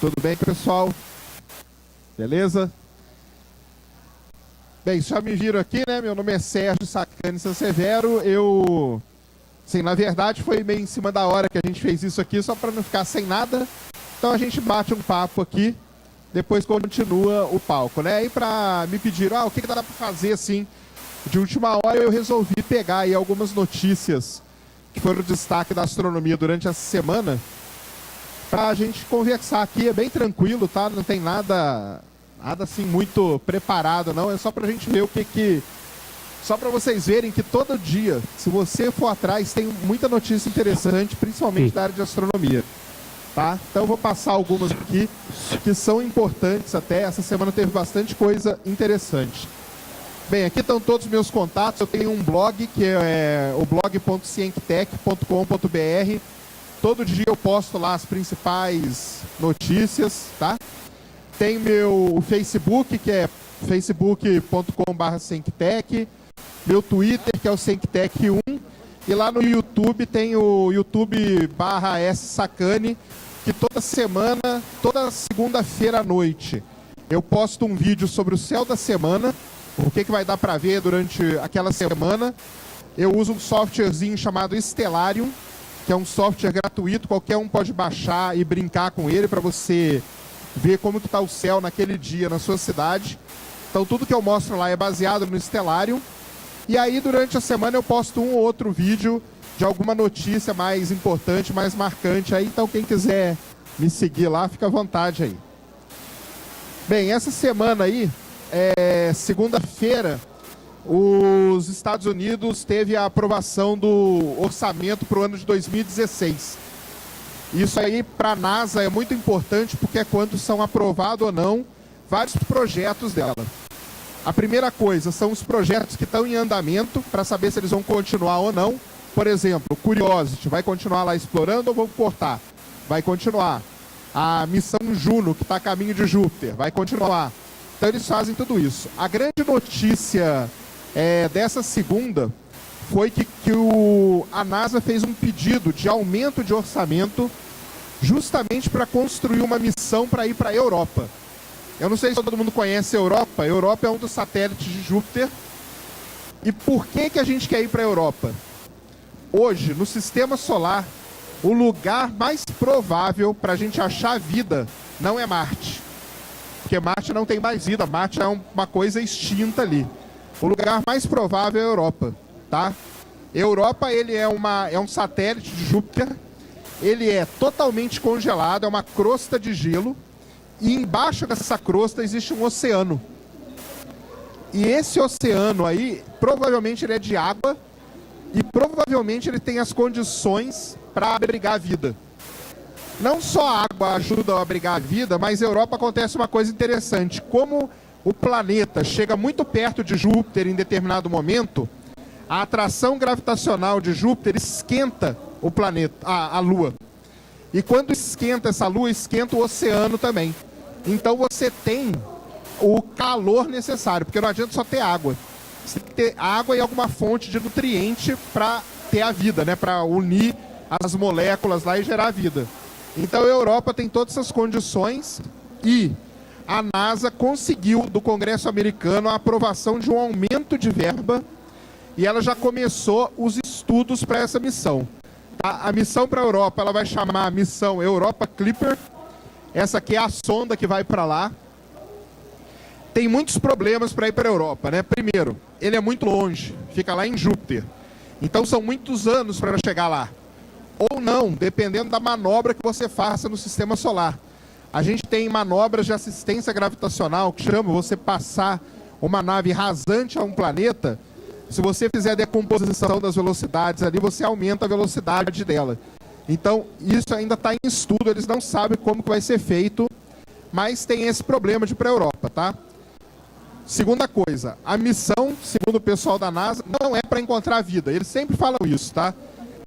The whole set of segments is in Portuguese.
Tudo bem, pessoal? Beleza? Bem, já me viram aqui, né? Meu nome é Sérgio Sacani Sansevero. Sim, na verdade foi meio em cima da hora que a gente fez isso aqui, só para não ficar sem nada. Então a gente bate um papo aqui, depois continua o palco, né? Aí me pediram, o que dá para fazer assim? De última hora eu resolvi pegar aí algumas notícias que foram destaque da astronomia durante essa semana, para a gente conversar aqui. É bem tranquilo, tá? Não tem nada assim muito preparado, não. É só para a gente ver só para vocês verem que todo dia, se você for atrás, tem muita notícia interessante, principalmente da área de astronomia, tá? Então eu vou passar algumas aqui que são importantes até. Essa semana teve bastante coisa interessante. Bem, aqui estão todos os meus contatos. Eu tenho um blog, que é o blog.cientech.com.br. Todo dia eu posto lá as principais notícias, tá? Tem meu Facebook, que é facebook.com/cientech. Meu Twitter, que é o CientechTech1. E lá no YouTube tem o youtube/ssacani, que toda semana, toda segunda-feira à noite, eu posto um vídeo sobre o céu da semana, o que vai dar para ver durante aquela semana. Eu uso um softwarezinho chamado Stellarium, que é um software gratuito, qualquer um pode baixar e brincar com ele para você ver como que está o céu naquele dia na sua cidade. Então tudo que eu mostro lá é baseado no Stellarium. E aí durante a semana eu posto um ou outro vídeo de alguma notícia mais importante, mais marcante aí. Então quem quiser me seguir lá, fica à vontade aí. Bem, essa semana aí, segunda-feira, os Estados Unidos teve a aprovação do orçamento para o ano de 2016. Isso aí para a NASA é muito importante, porque é quando são aprovados ou não vários projetos dela. A primeira coisa são os projetos que estão em andamento, para saber se eles vão continuar ou não. Por exemplo, Curiosity vai continuar lá explorando ou vão cortar? Vai continuar. A missão Juno, que está a caminho de Júpiter, vai continuar. Então eles fazem tudo isso. A grande notícia dessa segunda foi que a NASA fez um pedido de aumento de orçamento justamente para construir uma missão para ir para a Europa. Eu não sei se todo mundo conhece a Europa. A Europa é um dos satélites de Júpiter. E por que a gente quer ir para a Europa? Hoje, no sistema solar, o lugar mais provável para a gente achar vida não é Marte. Porque Marte não tem mais vida, Marte é uma coisa extinta ali. O lugar mais provável é a Europa, tá? Europa, ele é um satélite de Júpiter. Ele é totalmente congelado, é uma crosta de gelo. E embaixo dessa crosta existe um oceano. E esse oceano aí, provavelmente ele é de água. E provavelmente ele tem as condições para abrigar a vida. Não só a água ajuda a abrigar a vida, mas na Europa acontece uma coisa interessante. Como o planeta chega muito perto de Júpiter em determinado momento, a atração gravitacional de Júpiter esquenta o planeta, a Lua. E quando esquenta essa Lua, esquenta o oceano também. Então você tem o calor necessário, porque não adianta só ter água. Você tem que ter água e alguma fonte de nutriente para ter a vida, né? Para unir as moléculas lá e gerar a vida. Então a Europa tem todas essas condições e a NASA conseguiu do Congresso americano a aprovação de um aumento de verba e ela já começou os estudos para essa missão. A missão para a Europa, ela vai chamar a missão Europa Clipper. Essa aqui é a sonda que vai para lá. Tem muitos problemas para ir para a Europa, né? Primeiro, ele é muito longe, fica lá em Júpiter. Então são muitos anos para chegar lá. Ou não, dependendo da manobra que você faça no sistema solar. A gente tem manobras de assistência gravitacional, que chama você passar uma nave rasante a um planeta. Se você fizer a decomposição das velocidades ali, você aumenta a velocidade dela. Então, isso ainda está em estudo, eles não sabem como que vai ser feito, mas tem esse problema de ir para a Europa, tá? Segunda coisa, a missão, segundo o pessoal da NASA, não é para encontrar vida. Eles sempre falam isso, tá?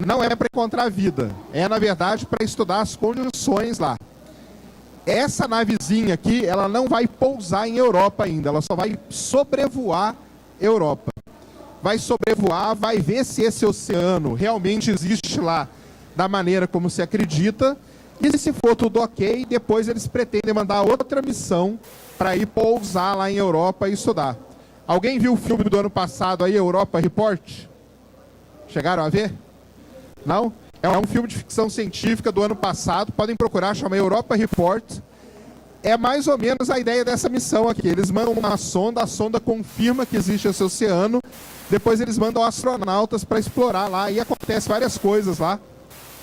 Não é para encontrar vida. É, na verdade, para estudar as condições lá. Essa navezinha aqui, ela não vai pousar em Europa ainda. Ela só vai sobrevoar Europa. Vai sobrevoar, vai ver se esse oceano realmente existe lá da maneira como se acredita. E se for tudo ok, depois eles pretendem mandar outra missão para ir pousar lá em Europa e estudar. Alguém viu o filme do ano passado aí, Europa Report? Chegaram a ver? Não? É um filme de ficção científica do ano passado, podem procurar, chama Europa Report. É mais ou menos a ideia dessa missão aqui. Eles mandam uma sonda, a sonda confirma que existe esse oceano, depois eles mandam astronautas para explorar lá e acontece várias coisas lá.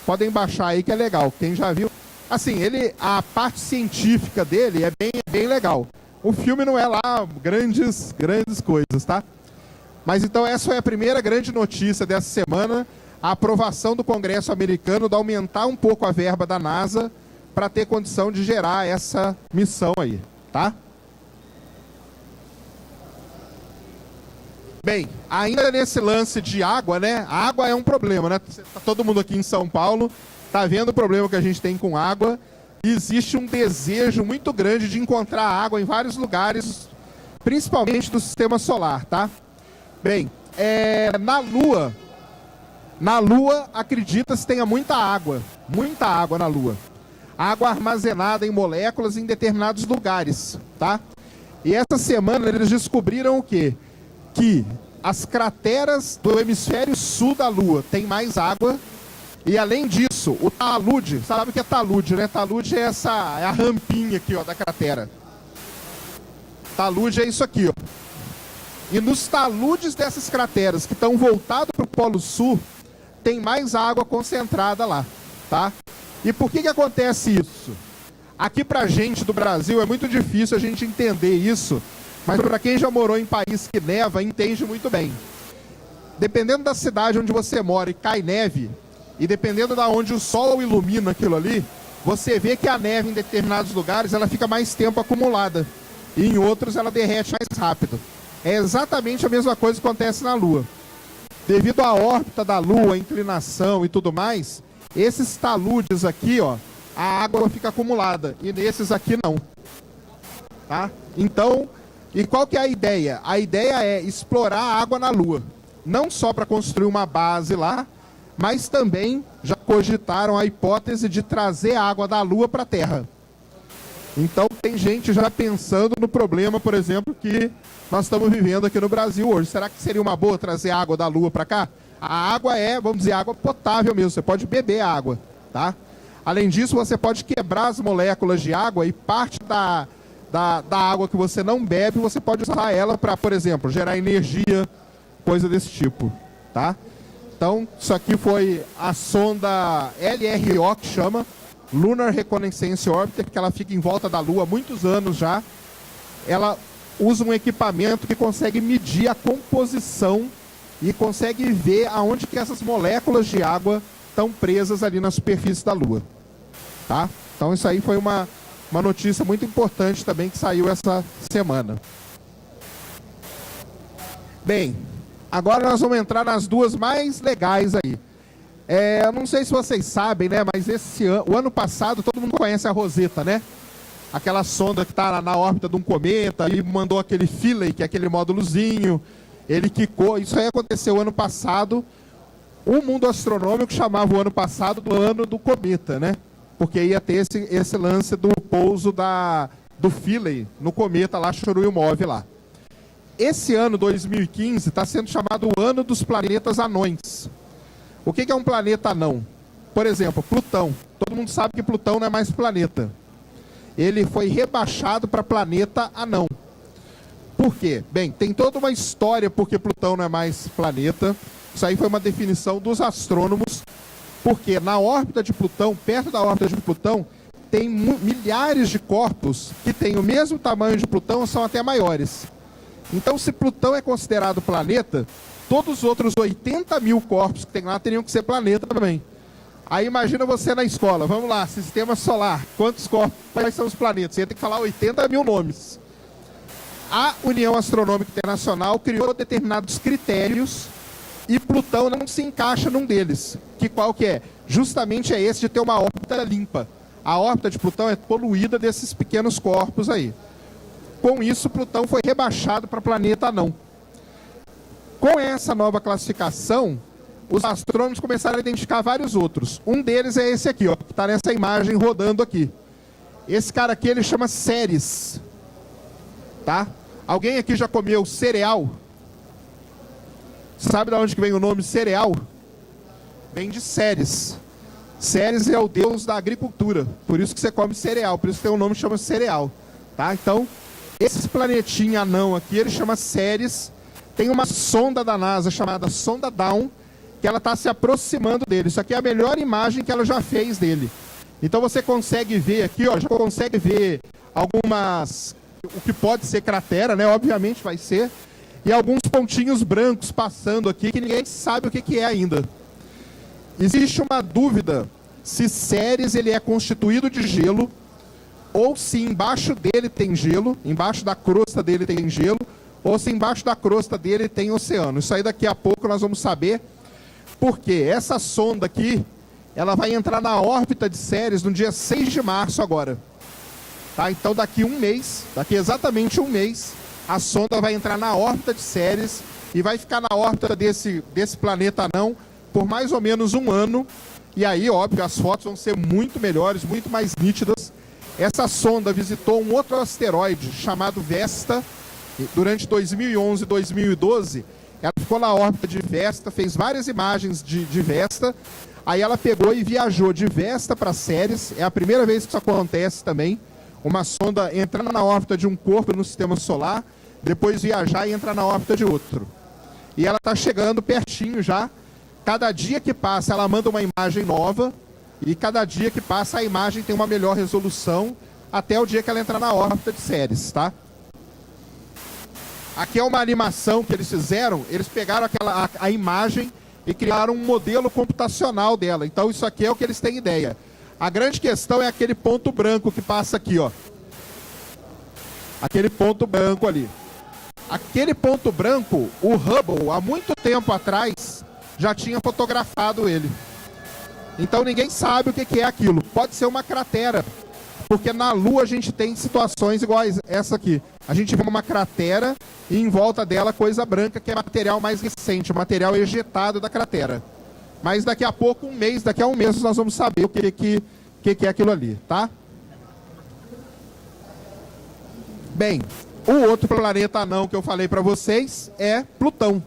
Podem baixar aí que é legal, quem já viu. Assim, a parte científica dele é bem legal. O filme não é lá grandes coisas, tá? Mas então essa foi a primeira grande notícia dessa semana, a aprovação do Congresso americano de aumentar um pouco a verba da NASA para ter condição de gerar essa missão aí, tá? Bem, ainda nesse lance de água, né? A água é um problema, né? Tá todo mundo aqui em São Paulo tá vendo o problema que a gente tem com água. E existe um desejo muito grande de encontrar água em vários lugares, principalmente do sistema solar, tá? Bem, na Lua acredita-se tenha muita água na Lua. Água armazenada em moléculas em determinados lugares, tá? E essa semana eles descobriram o quê? Que as crateras do hemisfério sul da Lua têm mais água. E além disso, o talude, sabe o que é talude, né? Talude é a rampinha aqui, ó, da cratera. Talude é isso aqui, ó. E nos taludes dessas crateras que estão voltados para o Polo Sul, tem mais água concentrada lá, tá? E por que acontece isso? Aqui pra gente do Brasil é muito difícil a gente entender isso, mas para quem já morou em país que neva, entende muito bem. Dependendo da cidade onde você mora e cai neve, e dependendo de onde o sol ilumina aquilo ali, você vê que a neve em determinados lugares ela fica mais tempo acumulada. E em outros ela derrete mais rápido. É exatamente a mesma coisa que acontece na Lua. Devido à órbita da Lua, a inclinação e tudo mais, esses taludes aqui, ó, a água fica acumulada. E nesses aqui não. Tá? Então, e qual que é a ideia? A ideia é explorar a água na Lua. Não só para construir uma base lá, mas também já cogitaram a hipótese de trazer água da Lua para a Terra. Então tem gente já pensando no problema, por exemplo, que nós estamos vivendo aqui no Brasil hoje. Será que seria uma boa trazer água da Lua para cá? A água é, vamos dizer, água potável mesmo, você pode beber a água, tá? Além disso, você pode quebrar as moléculas de água e parte da água que você não bebe, você pode usar ela para, por exemplo, gerar energia, coisa desse tipo, tá? Então, isso aqui foi a sonda LRO, que chama Lunar Reconnaissance Orbiter, que ela fica em volta da Lua há muitos anos já. Ela usa um equipamento que consegue medir a composição e consegue ver aonde que essas moléculas de água estão presas ali na superfície da Lua. Tá? Então, isso aí foi uma notícia muito importante também que saiu essa semana. Bem, agora nós vamos entrar nas duas mais legais aí. Eu não sei se vocês sabem, né? Mas o ano passado todo mundo conhece a Rosetta, né? Aquela sonda que está na órbita de um cometa e mandou aquele Philae, que é aquele módulozinho. Ele quicou. Isso aí aconteceu ano passado. O mundo astronômico chamava o ano passado do ano do cometa, né? Porque ia ter esse lance do pouso do Philae no cometa lá, Churyumov lá. Esse ano, 2015, está sendo chamado o ano dos planetas anões. O que é um planeta anão? Por exemplo, Plutão. Todo mundo sabe que Plutão não é mais planeta. Ele foi rebaixado para planeta anão. Por quê? Bem, tem toda uma história porque Plutão não é mais planeta. Isso aí foi uma definição dos astrônomos. Porque na órbita de Plutão, perto da órbita de Plutão, tem milhares de corpos que têm o mesmo tamanho de Plutão ou são até maiores. Então, se Plutão é considerado planeta, todos os outros 80 mil corpos que tem lá teriam que ser planeta também. Aí imagina você na escola, vamos lá, sistema solar, quantos corpos, quais são os planetas? Você ia ter que falar 80 mil nomes. A União Astronômica Internacional criou determinados critérios e Plutão não se encaixa num deles. Qual que é? Justamente é esse de ter uma órbita limpa. A órbita de Plutão é poluída desses pequenos corpos aí. Com isso, Plutão foi rebaixado para planeta anão. Com essa nova classificação, os astrônomos começaram a identificar vários outros. Um deles é esse aqui, ó, que está nessa imagem rodando aqui. Esse cara aqui, ele chama Ceres. Tá? Alguém aqui já comeu cereal? Sabe de onde que vem o nome cereal? Vem de Ceres. Ceres é o deus da agricultura. Por isso que você come cereal. Por isso que tem um nome que chama cereal. Tá? Então, esse planetinha anão aqui, ele chama Ceres. Tem uma sonda da NASA chamada Sonda Dawn, que ela está se aproximando dele. Isso aqui é a melhor imagem que ela já fez dele. Então você consegue ver aqui, ó, já consegue ver algumas, o que pode ser cratera, né? Obviamente vai ser. E alguns pontinhos brancos passando aqui, que ninguém sabe o que que é ainda. Existe uma dúvida se Ceres ele é constituído de gelo, ou se embaixo dele tem gelo, embaixo da crosta dele tem gelo, ou se embaixo da crosta dele tem oceano. Isso aí daqui a pouco nós vamos saber. Porque essa sonda aqui, ela vai entrar na órbita de Ceres no dia 6 de março agora. Tá? Então daqui um mês, daqui exatamente um mês, a sonda vai entrar na órbita de Ceres e vai ficar na órbita desse planeta anão por mais ou menos um ano. E aí, óbvio, as fotos vão ser muito melhores, muito mais nítidas. Essa sonda visitou um outro asteroide chamado Vesta durante 2011 e 2012. Ela ficou na órbita de Vesta, fez várias imagens de Vesta, aí ela pegou e viajou de Vesta para Ceres. É a primeira vez que isso acontece também, uma sonda entrando na órbita de um corpo no sistema solar, depois viajar e entrar na órbita de outro. E ela está chegando pertinho já, cada dia que passa ela manda uma imagem nova, e cada dia que passa a imagem tem uma melhor resolução, até o dia que ela entrar na órbita de Ceres, tá? Aqui é uma animação que eles fizeram, eles pegaram a imagem e criaram um modelo computacional dela. Então isso aqui é o que eles têm ideia. A grande questão é aquele ponto branco que passa aqui, ó. Aquele ponto branco ali. Aquele ponto branco, o Hubble, há muito tempo atrás, já tinha fotografado ele. Então ninguém sabe o que é aquilo. Pode ser uma cratera, porque na Lua a gente tem situações iguais essa aqui. A gente vê uma cratera e em volta dela coisa branca, que é material mais recente, material ejetado da cratera. Mas daqui a pouco, daqui a um mês, nós vamos saber o que é aquilo ali, tá? Bem, o outro planeta anão que eu falei para vocês é Plutão.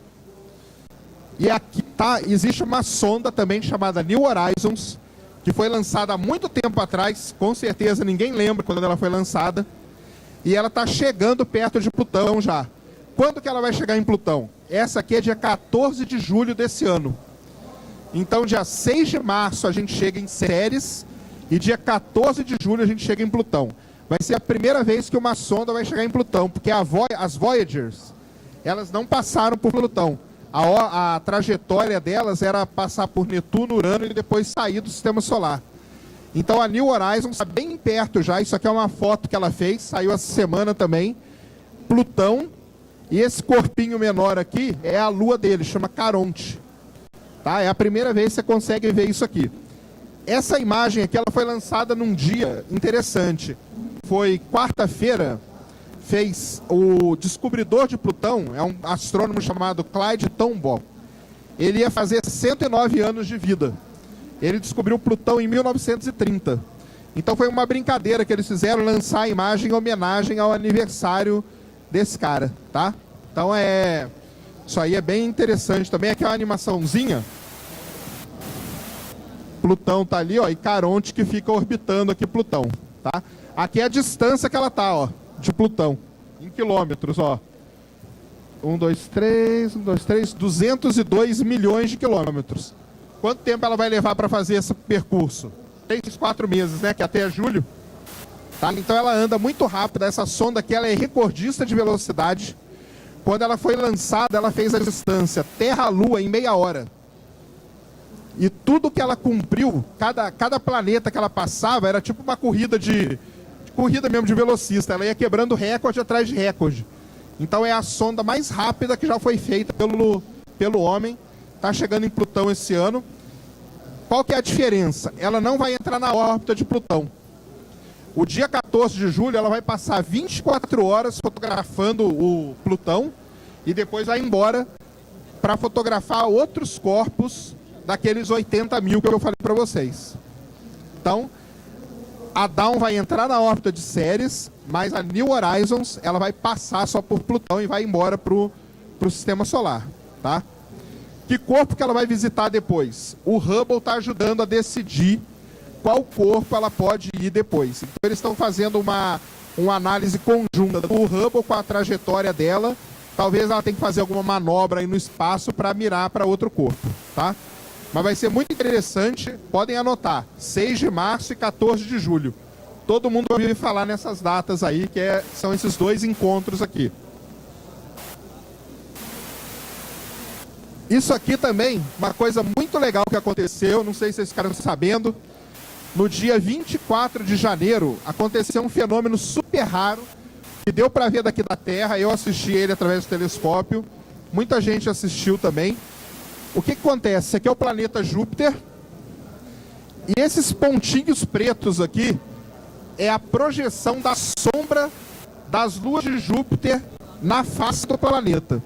E aqui existe uma sonda também chamada New Horizons, que foi lançada há muito tempo atrás, com certeza ninguém lembra quando ela foi lançada, e ela está chegando perto de Plutão já. Quando que ela vai chegar em Plutão? Essa aqui é dia 14 de julho desse ano. Então dia 6 de março a gente chega em Ceres, e dia 14 de julho a gente chega em Plutão. Vai ser a primeira vez que uma sonda vai chegar em Plutão, porque as Voyagers, elas não passaram por Plutão. A trajetória delas era passar por Netuno, Urano e depois sair do sistema solar. Então a New Horizons está bem perto já. Isso aqui é uma foto que ela fez, saiu essa semana também. Plutão, e esse corpinho menor aqui é a lua dele, chama Caronte. Tá? É a primeira vez que você consegue ver isso aqui. Essa imagem aqui ela foi lançada num dia interessante. Foi quarta-feira. Fez o descobridor de Plutão, é um astrônomo chamado Clyde Tombaugh. Ele ia fazer 109 anos de vida. Ele descobriu Plutão em 1930. Então foi uma brincadeira que eles fizeram, lançar a imagem em homenagem ao aniversário desse cara, tá? Então isso aí é bem interessante também. Aqui é uma animaçãozinha. Plutão tá ali, ó, e Caronte que fica orbitando aqui Plutão, tá? Aqui é a distância que ela tá, ó, de Plutão, em quilômetros, ó. 202 milhões de quilômetros. Quanto tempo ela vai levar para fazer esse percurso? 3, 4 meses, né? Que até julho. Tá? Então ela anda muito rápido. Essa sonda aqui ela é recordista de velocidade. Quando ela foi lançada, ela fez a distância Terra-Lua em meia hora. E tudo que ela cumpriu, cada planeta que ela passava, era tipo uma corrida corrida mesmo de velocista. Ela ia quebrando recorde atrás de recorde. Então é a sonda mais rápida que já foi feita pelo homem. Está chegando em Plutão esse ano. Qual que é a diferença? Ela não vai entrar na órbita de Plutão. O dia 14 de julho ela vai passar 24 horas fotografando o Plutão e depois vai embora para fotografar outros corpos daqueles 80 mil que eu falei para vocês. Então, a Dawn vai entrar na órbita de Ceres, mas a New Horizons ela vai passar só por Plutão e vai embora para o Sistema Solar. Tá? Que corpo que ela vai visitar depois? O Hubble está ajudando a decidir qual corpo ela pode ir depois. Então, eles estão fazendo uma análise conjunta do Hubble com a trajetória dela. Talvez ela tenha que fazer alguma manobra aí no espaço para mirar para outro corpo, tá? Mas vai ser muito interessante, podem anotar, 6 de março e 14 de julho. Todo mundo vai ouvir falar nessas datas aí, são esses dois encontros aqui. Isso aqui também, uma coisa muito legal que aconteceu, não sei se vocês ficaram sabendo, no dia 24 de janeiro, aconteceu um fenômeno super raro, que deu para ver daqui da Terra, eu assisti ele através do telescópio, muita gente assistiu também. O que acontece? Esse aqui é o planeta Júpiter, e esses pontinhos pretos aqui é a projeção da sombra das luas de Júpiter na face do planeta.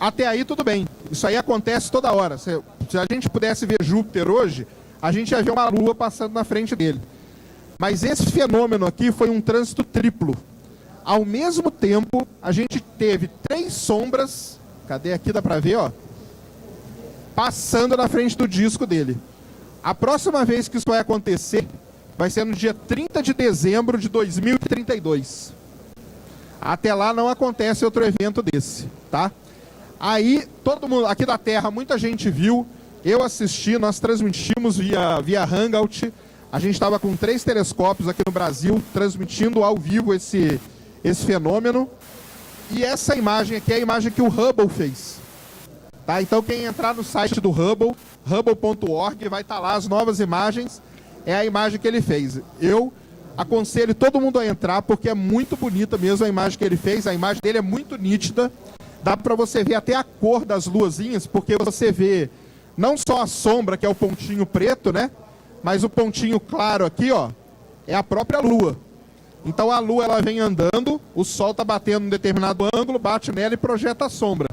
Até aí tudo bem, isso aí acontece toda hora. Se a gente pudesse ver Júpiter hoje, a gente ia ver uma lua passando na frente dele. Mas esse fenômeno aqui foi um trânsito triplo. Ao mesmo tempo, a gente teve 3 sombras, cadê aqui, dá para ver, ó, passando na frente do disco dele. A próxima vez que isso vai acontecer vai ser no dia 30 de dezembro de 2032. Até lá não acontece outro evento desse, tá? Aí, todo mundo, aqui da Terra, muita gente viu, eu assisti, nós transmitimos via Hangout, a gente estava com 3 telescópios aqui no Brasil, transmitindo ao vivo esse fenômeno. E essa imagem aqui é a imagem que o Hubble fez. Tá? Então quem entrar no site do Hubble, hubble.org, vai estar lá as novas imagens. É a imagem que ele fez. Eu aconselho todo mundo a entrar, porque é muito bonita mesmo a imagem que ele fez. A imagem dele é muito nítida. Dá para você ver até a cor das luazinhas, porque você vê não só a sombra, que é o pontinho preto, né? Mas o pontinho claro aqui, ó, é a própria Lua. Então a Lua ela vem andando, o Sol está batendo em um determinado ângulo, bate nela e projeta a sombra.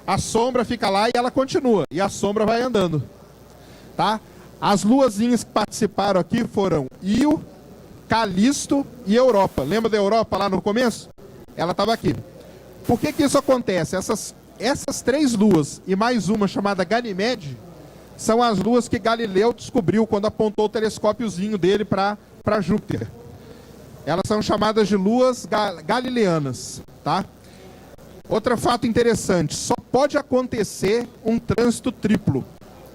A sombra fica lá e ela continua, e a sombra vai andando. Tá? As luazinhas que participaram aqui foram Io, Calisto e Europa. Lembra da Europa lá no começo? Ela estava aqui. Por que isso acontece? Essas 3 luas e mais uma chamada Ganymede são as luas que Galileu descobriu quando apontou o telescópiozinho dele para Júpiter. Elas são chamadas de luas galileanas, tá? Outro fato interessante, só pode acontecer um trânsito triplo.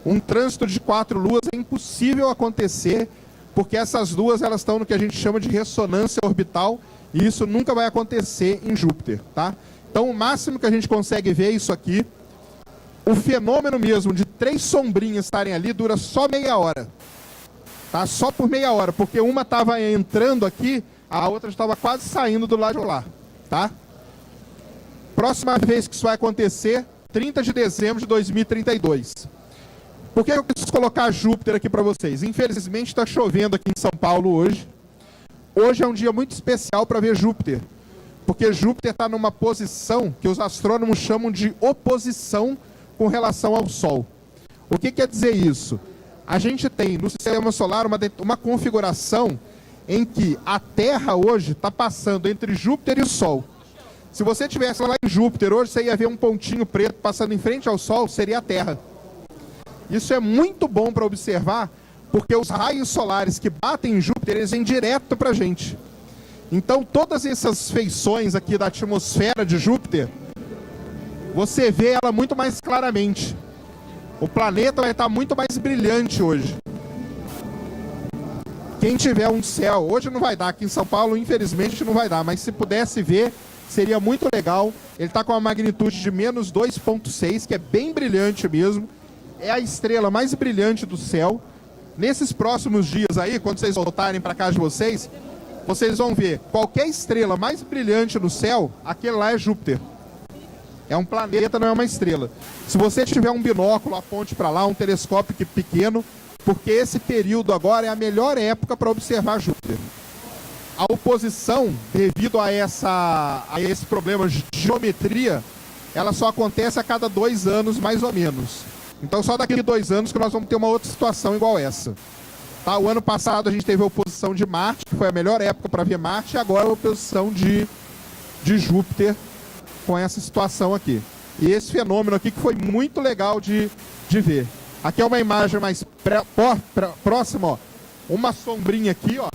Um trânsito de 4 luas é impossível acontecer, porque essas luas elas estão no que a gente chama de ressonância orbital, e isso nunca vai acontecer em Júpiter, tá? Então o máximo que a gente consegue ver é isso aqui. O fenômeno mesmo de 3 sombrinhas estarem ali dura só meia hora. Tá? Só por meia hora, porque uma estava entrando aqui, a outra estava quase saindo do lado de lá. Tá? Próxima vez que isso vai acontecer, 30 de dezembro de 2032. Por que eu quis colocar Júpiter aqui para vocês? Infelizmente está chovendo aqui em São Paulo hoje. Hoje é um dia muito especial para ver Júpiter. Porque Júpiter está numa posição que os astrônomos chamam de oposição com relação ao Sol. O que quer dizer isso? A gente tem no Sistema Solar uma configuração em que a Terra hoje está passando entre Júpiter e o Sol. Se você estivesse lá em Júpiter hoje, você ia ver um pontinho preto passando em frente ao Sol, seria a Terra. Isso é muito bom para observar, porque os raios solares que batem em Júpiter, eles vêm direto para a gente. Então, todas essas feições aqui da atmosfera de Júpiter, você vê ela muito mais claramente. O planeta vai estar muito mais brilhante hoje. Quem tiver um céu, hoje não vai dar, aqui em São Paulo, infelizmente, não vai dar, mas se pudesse ver, seria muito legal. Ele está com uma magnitude de menos 2,6, que é bem brilhante mesmo. É a estrela mais brilhante do céu. Nesses próximos dias aí, quando vocês voltarem para casa de vocês vão ver qualquer estrela mais brilhante no céu, aquele lá é Júpiter. É um planeta, não é uma estrela. Se você tiver um binóculo, aponte para lá, um telescópio pequeno, porque esse período agora é a melhor época para observar Júpiter. A oposição, devido a esse problema de geometria, ela só acontece a cada 2 anos, mais ou menos. Então só daqui a 2 anos que nós vamos ter uma outra situação igual essa. Tá? O ano passado a gente teve a oposição de Marte, que foi a melhor época para ver Marte, e agora a oposição de Júpiter com essa situação aqui. E esse fenômeno aqui que foi muito legal de ver. Aqui é uma imagem mais próxima, ó. Uma sombrinha aqui, ó.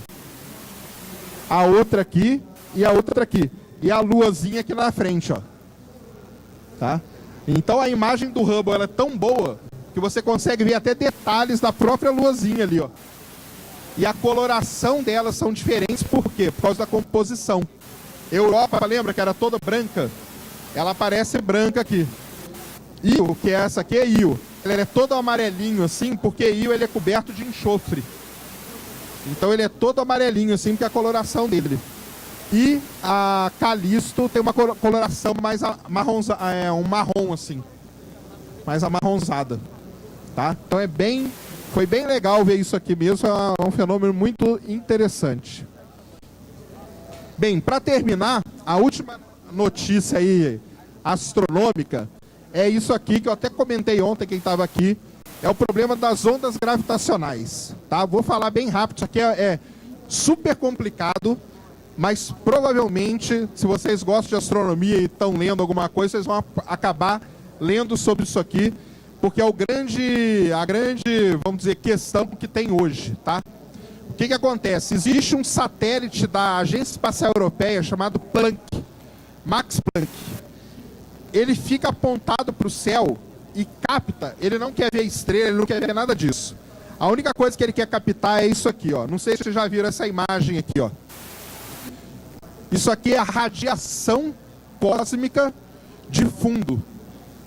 A outra aqui e a outra aqui. E a luazinha aqui na frente, ó. Tá? Então a imagem do Hubble ela é tão boa que você consegue ver até detalhes da própria luazinha ali, ó. E a coloração delas são diferentes, por quê? Por causa da composição. Europa, lembra que era toda branca? Ela aparece branca aqui. Io, que é essa aqui, é Io. Ele é todo amarelinho assim, porque Io ele é coberto de enxofre. Então ele é todo amarelinho assim, porque é a coloração dele. E a Calisto tem uma coloração mais um marrom assim, mais amarronzada, tá? Então foi bem legal ver isso aqui mesmo, é um fenômeno muito interessante. Bem, para terminar, a última notícia aí astronômica é isso aqui que eu até comentei ontem, quem estava aqui, é o problema das ondas gravitacionais, tá? Vou falar bem rápido, isso aqui é super complicado, mas provavelmente, se vocês gostam de astronomia e estão lendo alguma coisa, vocês vão acabar lendo sobre isso aqui, porque é a grande, vamos dizer, questão que tem hoje, tá? O que acontece? Existe um satélite da Agência Espacial Europeia chamado Planck, Max Planck. Ele fica apontado para o céu e capta, ele não quer ver estrela, ele não quer ver nada disso. A única coisa que ele quer captar é isso aqui, ó. Não sei se vocês já viram essa imagem aqui, ó. Isso aqui é a radiação cósmica de fundo,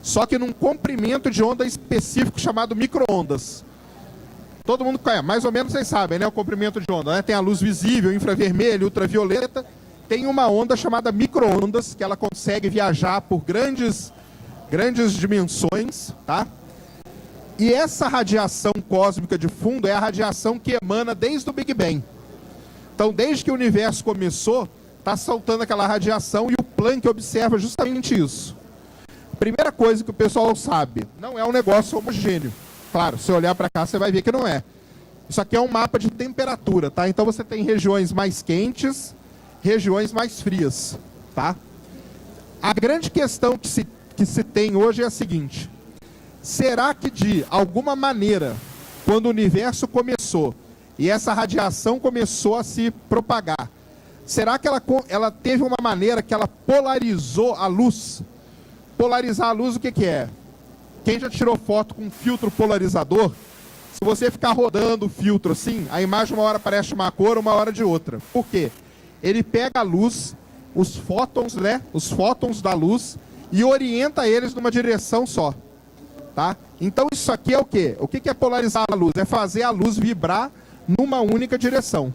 só que num comprimento de onda específico chamado micro-ondas. Todo mundo conhece, mais ou menos vocês sabem, né? O comprimento de onda, né? Tem a luz visível, infravermelho, ultravioleta. Tem uma onda chamada micro-ondas, que ela consegue viajar por grandes dimensões, tá? E essa radiação cósmica de fundo é a radiação que emana desde o Big Bang. Então, desde que o universo começou, está soltando aquela radiação e o Planck observa justamente isso. A primeira coisa que o pessoal sabe, não é um negócio homogêneo. Claro, se olhar para cá, você vai ver que não é. Isso aqui é um mapa de temperatura, tá? Então você tem regiões mais quentes, regiões mais frias, tá? A grande questão que se tem hoje é a seguinte: será que de alguma maneira, quando o universo começou e essa radiação começou a se propagar, será que ela teve uma maneira que ela polarizou a luz? Polarizar a luz, o que é? Quem já tirou foto com filtro polarizador, se você ficar rodando o filtro assim, a imagem uma hora parece uma cor, uma hora de outra. Por quê? Ele pega a luz, os fótons, né? Os fótons da luz e orienta eles numa direção só, tá? Então isso aqui é o quê? O que é polarizar a luz? É fazer a luz vibrar numa única direção.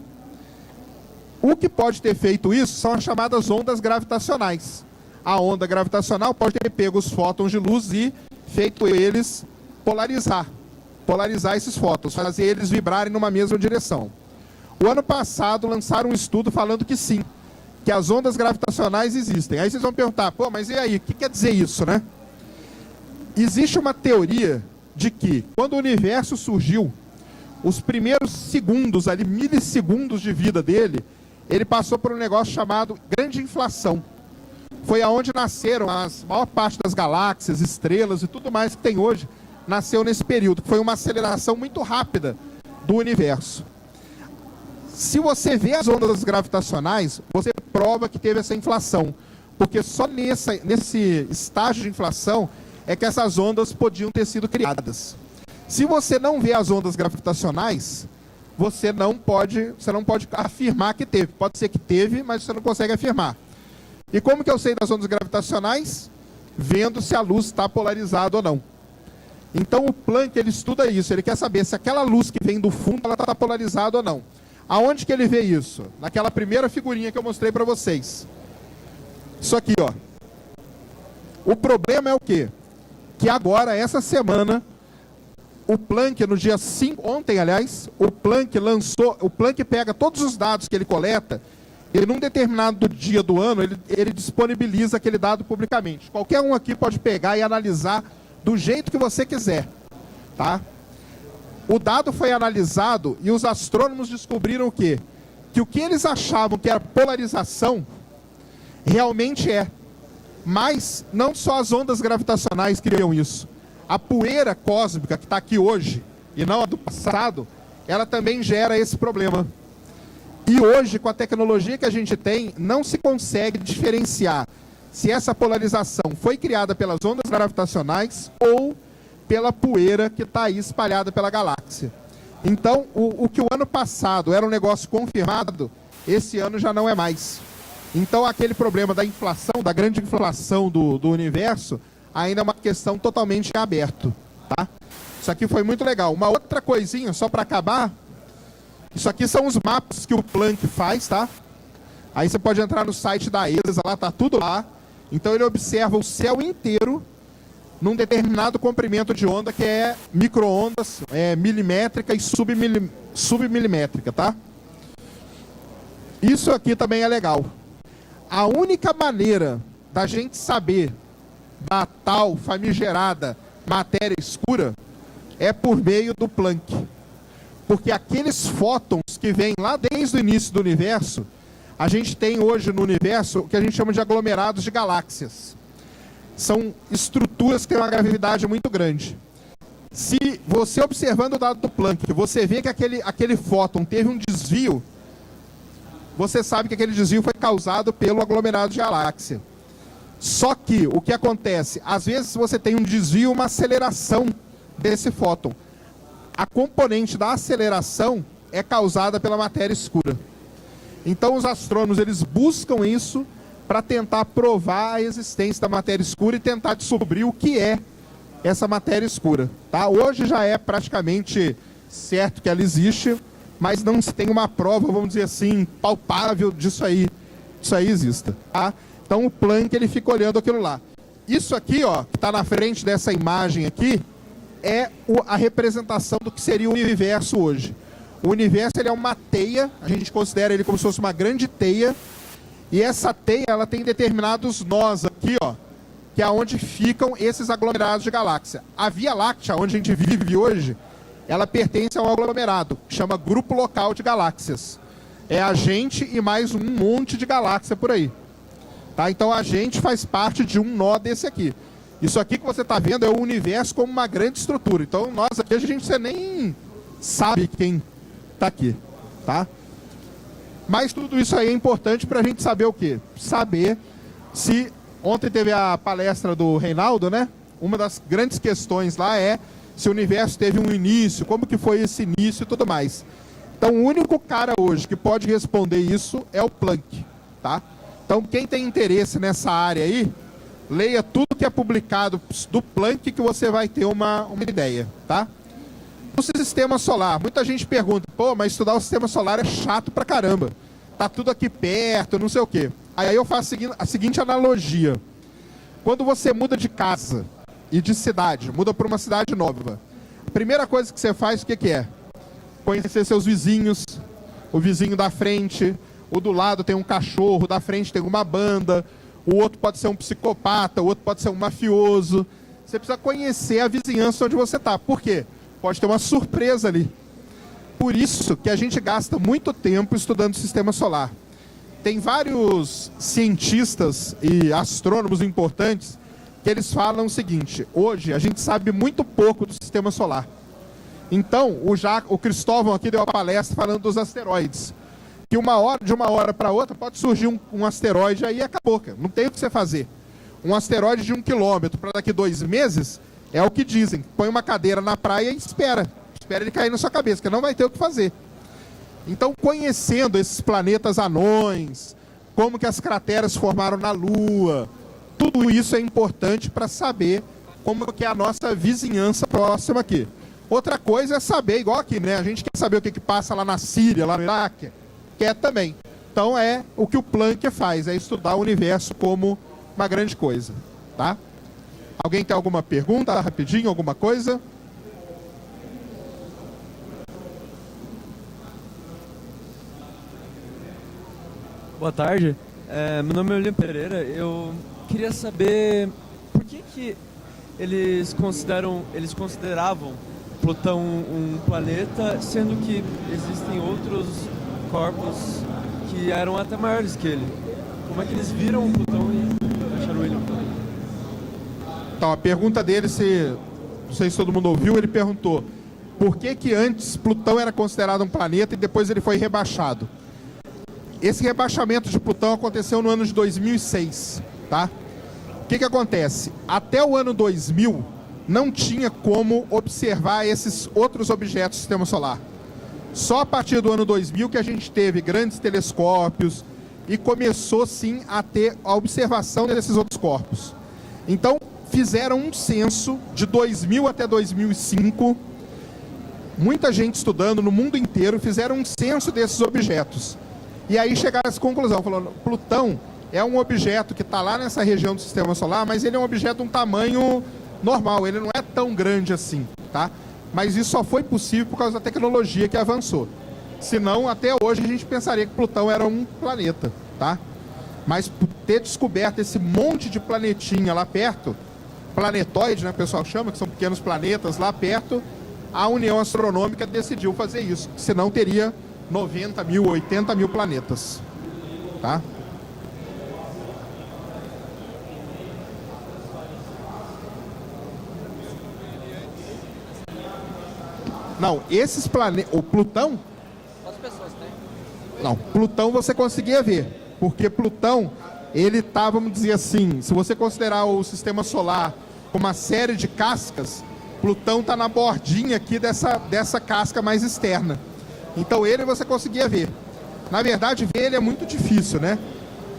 O que pode ter feito isso são as chamadas ondas gravitacionais. A onda gravitacional pode ter pego os fótons de luz e feito eles polarizar esses fótons, fazer eles vibrarem numa mesma direção. O ano passado lançaram um estudo falando que sim, que as ondas gravitacionais existem. Aí vocês vão perguntar, pô, mas e aí, o que quer dizer isso, né? Existe uma teoria de que, quando o universo surgiu, os primeiros segundos, ali, milissegundos de vida dele, ele passou por um negócio chamado grande inflação. Foi aonde nasceram a maior parte das galáxias, estrelas e tudo mais que tem hoje, nasceu nesse período, que foi uma aceleração muito rápida do universo. Se você vê as ondas gravitacionais, você prova que teve essa inflação, porque só nesse estágio de inflação é que essas ondas podiam ter sido criadas. Se você não vê as ondas gravitacionais, você não pode afirmar que teve. Pode ser que teve, mas você não consegue afirmar. E como que eu sei das ondas gravitacionais? Vendo se a luz está polarizada ou não. Então o Planck, ele estuda isso, ele quer saber se aquela luz que vem do fundo, ela está polarizada ou não. Aonde que ele vê isso? Naquela primeira figurinha que eu mostrei para vocês. Isso aqui, ó. O problema é o quê? Que agora, essa semana, o Planck, no dia 5, ontem aliás, o Planck pega todos os dados que ele coleta e num determinado dia do ano, ele disponibiliza aquele dado publicamente. Qualquer um aqui pode pegar e analisar do jeito que você quiser, tá? O dado foi analisado e os astrônomos descobriram o quê? Que o que eles achavam que era polarização, realmente é. Mas não só as ondas gravitacionais criam isso. A poeira cósmica que está aqui hoje, e não a do passado, ela também gera esse problema. E hoje, com a tecnologia que a gente tem, não se consegue diferenciar se essa polarização foi criada pelas ondas gravitacionais ou pela poeira que está aí espalhada pela galáxia. Então, o que o ano passado era um negócio confirmado, esse ano já não é mais. Então, aquele problema da inflação, da grande inflação do universo, ainda é uma questão totalmente em aberto, tá? Isso aqui foi muito legal. Uma outra coisinha, só para acabar, isso aqui são os mapas que o Planck faz, tá? Aí você pode entrar no site da ESA, lá tá tudo lá. Então ele observa o céu inteiro num determinado comprimento de onda que é micro-ondas, milimétrica e submilimétrica, tá? Isso aqui também é legal. A única maneira da gente saber da tal famigerada matéria escura é por meio do Planck. Porque aqueles fótons que vêm lá desde o início do universo, a gente tem hoje no universo o que a gente chama de aglomerados de galáxias. São estruturas que têm uma gravidade muito grande. Se você observando o dado do Planck, você vê que aquele fóton teve um desvio, você sabe que aquele desvio foi causado pelo aglomerado de galáxia. Só que o que acontece? Às vezes você tem um desvio, uma aceleração desse fóton. A componente da aceleração é causada pela matéria escura. Então os astrônomos eles buscam isso para tentar provar a existência da matéria escura e tentar descobrir o que é essa matéria escura, tá? Hoje já é praticamente certo que ela existe, mas não se tem uma prova, vamos dizer assim, palpável disso aí exista, tá? Então o Planck ele fica olhando aquilo lá. Isso aqui, ó, que está na frente dessa imagem aqui, é a representação do que seria o universo hoje. O universo ele é uma teia, a gente considera ele como se fosse uma grande teia, e essa teia ela tem determinados nós aqui, ó, que é onde ficam esses aglomerados de galáxia. A Via Láctea, onde a gente vive hoje, ela pertence a um aglomerado, que chama Grupo Local de Galáxias. É a gente e mais um monte de galáxia por aí. Tá? Então a gente faz parte de um nó desse aqui. Isso aqui que você está vendo é o universo como uma grande estrutura. Então nós aqui, você nem sabe quem está aqui, tá? Mas tudo isso aí é importante para a gente saber o quê? Saber se... Ontem teve a palestra do Reinaldo, né? Uma das grandes questões lá é se o universo teve um início, como que foi esse início e tudo mais. Então o único cara hoje que pode responder isso é o Planck, tá? Então quem tem interesse nessa área aí, leia tudo que é publicado do Planck que você vai ter uma ideia, tá? O sistema solar, muita gente pergunta, pô, mas estudar o sistema solar é chato pra caramba. Tá tudo aqui perto, não sei o quê. Aí eu faço a seguinte analogia. Quando você muda de casa e de cidade, muda para uma cidade nova, a primeira coisa que você faz, o que que é? Conhecer seus vizinhos, o vizinho da frente, o do lado tem um cachorro, da frente tem uma banda, o outro pode ser um psicopata, o outro pode ser um mafioso. Você precisa conhecer a vizinhança onde você está. Por quê? Pode ter uma surpresa ali. Por isso que a gente gasta muito tempo estudando o sistema solar. Tem vários cientistas e astrônomos importantes que eles falam o seguinte: hoje a gente sabe muito pouco do sistema solar. Então, o Cristóvão aqui deu uma palestra falando dos asteroides. Que de uma hora para outra pode surgir um asteroide aí e acabou, cara. Não tem o que você fazer. Um asteroide de 1 quilômetro para daqui 2 meses é o que dizem. Põe uma cadeira na praia e espera ele cair na sua cabeça, que não vai ter o que fazer. Então, conhecendo esses planetas anões, como que as crateras formaram na Lua, tudo isso é importante para saber como que é a nossa vizinhança próxima aqui. Outra coisa é saber, igual aqui, né? A gente quer saber o que passa lá na Síria, lá no Iraque, quer também. Então, é o que o Planck faz, é estudar o universo como uma grande coisa, tá? Alguém tem alguma pergunta, rapidinho, alguma coisa? Boa tarde. Meu nome é William Pereira. Eu queria saber por que eles consideravam Plutão um planeta, sendo que existem outros corpos que eram até maiores que ele. Como é que eles viram o Plutão e acharam ele um planeta? Então, a pergunta dele, não sei se todo mundo ouviu, ele perguntou por que antes Plutão era considerado um planeta e depois ele foi rebaixado. Esse rebaixamento de Plutão aconteceu no ano de 2006, tá? O que acontece? Até o ano 2000, não tinha como observar esses outros objetos do Sistema Solar. Só a partir do ano 2000 que a gente teve grandes telescópios e começou, sim, a ter a observação desses outros corpos. Então, fizeram um censo de 2000 até 2005, muita gente estudando no mundo inteiro, fizeram um censo desses objetos. E aí chegaram a essa conclusão, falando, Plutão é um objeto que está lá nessa região do Sistema Solar, mas ele é um objeto de um tamanho normal, ele não é tão grande assim, tá? Mas isso só foi possível por causa da tecnologia que avançou. Senão, até hoje, a gente pensaria que Plutão era um planeta, tá? Mas por ter descoberto esse monte de planetinha lá perto, planetóide, né, o pessoal chama, que são pequenos planetas lá perto, a União Astronômica decidiu fazer isso, senão teria 90 mil, 80 mil planetas, tá? Não, esses planetas, o Plutão, Quantas pessoas tem? não, Plutão você conseguia ver, porque Plutão, ele tá, vamos dizer assim, se você considerar o Sistema Solar como uma série de cascas, Plutão tá na bordinha aqui dessa casca mais externa. Então ele você conseguia ver. Na verdade, ver ele é muito difícil, né?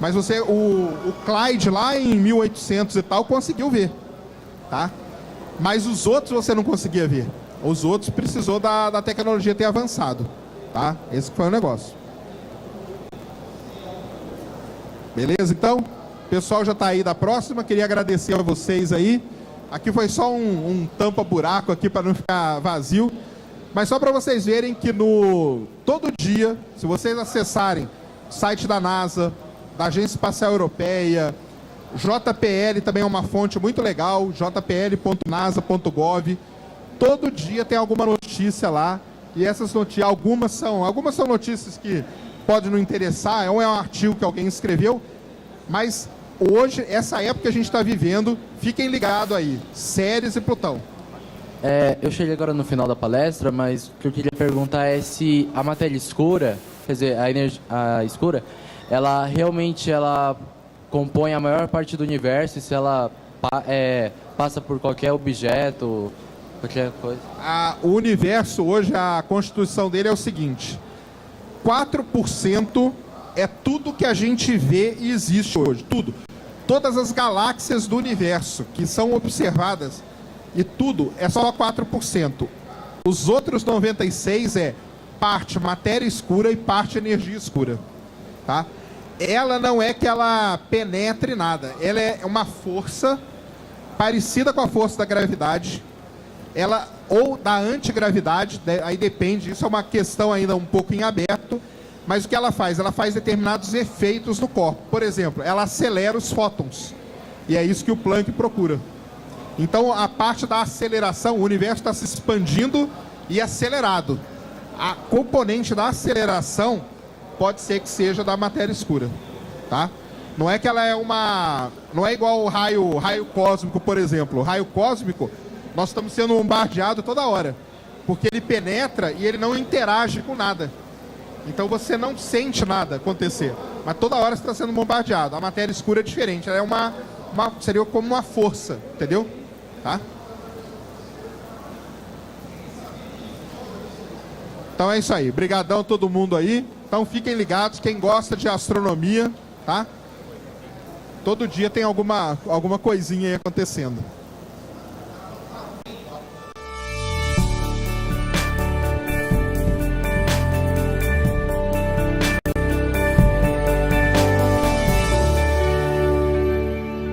Mas o Clyde lá em 1800 e tal conseguiu ver, tá? Mas os outros você não conseguia ver. Os outros precisou da tecnologia ter avançado, tá? Esse que foi o negócio. Beleza, então? O pessoal já está aí da próxima. Queria agradecer a vocês aí. Aqui foi só um tampa-buraco aqui para não ficar vazio. Mas só para vocês verem que todo dia, se vocês acessarem o site da NASA, da Agência Espacial Europeia, JPL também é uma fonte muito legal, jpl.nasa.gov. Todo dia tem alguma notícia lá. E essas notícias, algumas são notícias que podem não interessar, ou é um artigo que alguém escreveu, mas hoje, essa época que a gente está vivendo, fiquem ligados aí, Ceres e Plutão. Eu cheguei agora no final da palestra, mas o que eu queria perguntar é se a matéria escura, quer dizer, a escura, ela realmente compõe a maior parte do universo, e se ela passa por qualquer objeto, qualquer coisa. O universo hoje, a constituição dele é o seguinte: 4% é tudo que a gente vê e existe hoje, tudo. Todas as galáxias do universo que são observadas, e tudo é só 4%. Os outros 96% é parte matéria escura e parte energia escura, tá? Ela não é que ela penetre nada, ela é uma força parecida com a força da gravidade, ou da antigravidade, aí depende, isso é uma questão ainda um pouco em aberto, mas o que ela faz? Ela faz determinados efeitos no corpo. Por exemplo, ela acelera os fótons, e é isso que o Planck procura. Então, a parte da aceleração, o universo está se expandindo e acelerado. A componente da aceleração pode ser que seja da matéria escura, tá? Não é que ela não é igual o raio cósmico, por exemplo. O raio cósmico, nós estamos sendo bombardeados toda hora, porque ele penetra e ele não interage com nada. Então você não sente nada acontecer, mas toda hora você está sendo bombardeado. A matéria escura é diferente, ela é seria como uma força, entendeu? Tá? Então é isso aí. Obrigadão a todo mundo aí. Então fiquem ligados, quem gosta de astronomia, tá? Todo dia tem alguma coisinha aí acontecendo.